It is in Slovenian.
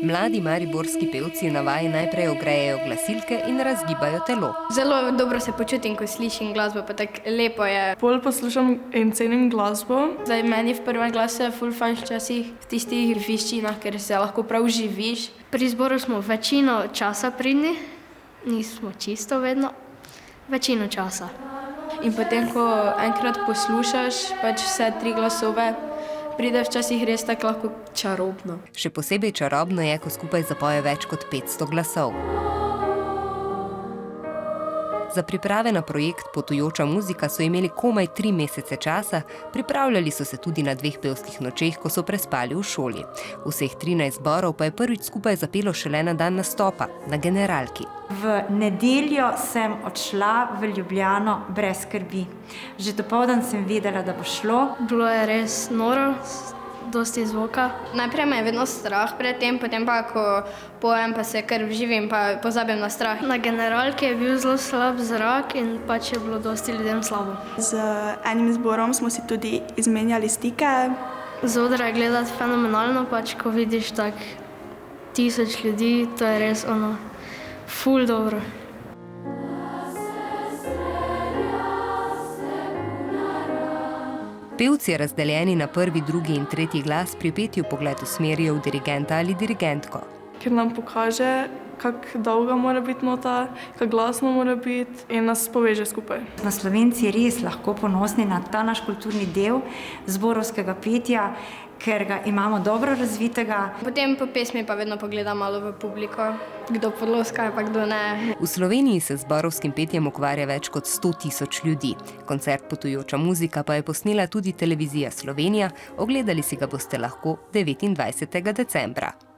Mladi mariborski pevci na vaji najprej ogrejejo glasilke in razgibajo telo. Zelo dobro se počutim, ko slišim glasbo, pa tako lepo je. Bolj poslušam in cenim glasbo. Zdaj meni v prvem glasu je ful fajn včasih v tistih viščinah, ker se lahko prav živiš. Pri zboru smo večino časa pridni, nismo čisto vedno, večino časa. In potem, ko enkrat poslušaš pač vse tri glasove, pride včasih res tako lahko čarobno. Še posebej čarobno je, ko skupaj zapoje več kot 500 glasov. Za priprave na projekt Potujoča muzika so imeli komaj 3 mesece časa, pripravljali so se tudi na 2 pevskih nočeh, ko so prespali v šoli. Vseh 13 zborov pa je prvič skupaj zapelo šele na dan nastopa, na Generalki. V nedeljo sem odšla v Ljubljano brez skrbi. Že dopoldan sem vedela, da bo šlo. Bilo je res noro, dosti zvoka. Najprej me je vedno strah pred tem, potem pa, ko pojem, pa se kar vživim, pa pozabim na strah. Na Generalki je bil zelo slab zrak in pač je bilo dosti ljudem slabo. Z enim zborom smo si tudi izmenjali stike. Z odra je gledati fenomenalno, pač ko vidiš tak 1000 ljudi, to je res ful dobro. Pevci razdeljeni na prvi, drugi in tretji glas pri petju pogled usmerijo v dirigenta ali dirigentko. Ker nam pokaže, kako dolga mora biti nota, kako glasno mora biti in nas poveže skupaj. Smo Slovenci res lahko ponosni na ta naš kulturni del zborovskega petja, ker ga imamo dobro razvitega. Potem po pesmi pa vedno pogledam malo v publiko, kdo podloska, pa kdo ne. V Sloveniji se z zborovskim petjem ukvarja več kot 100 000 ljudi. Koncert Potujoča muzika pa je posnela tudi Televizija Slovenija, ogledali si ga boste lahko 29. decembra.